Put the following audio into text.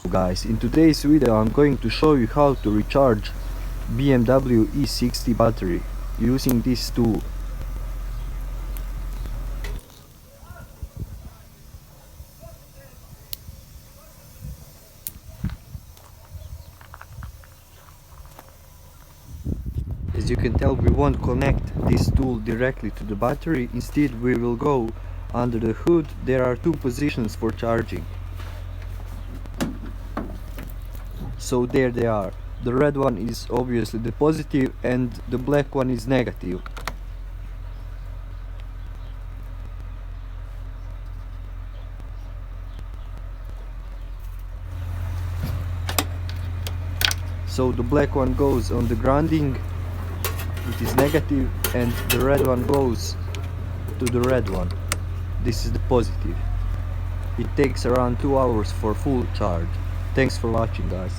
Guys, in today's video I'm going to show you how to recharge BMW E60 battery using this tool. As you can tell, we won't connect this tool directly to the battery. Instead we will go under the hood. There are two positions for charging. So there they are. The red one is obviously the positive and the black one is negative. So the black one goes on the grounding, it is negative, and the red one goes to the red one. This is the positive. It takes around 2 hours for full charge. Thanks for watching, guys.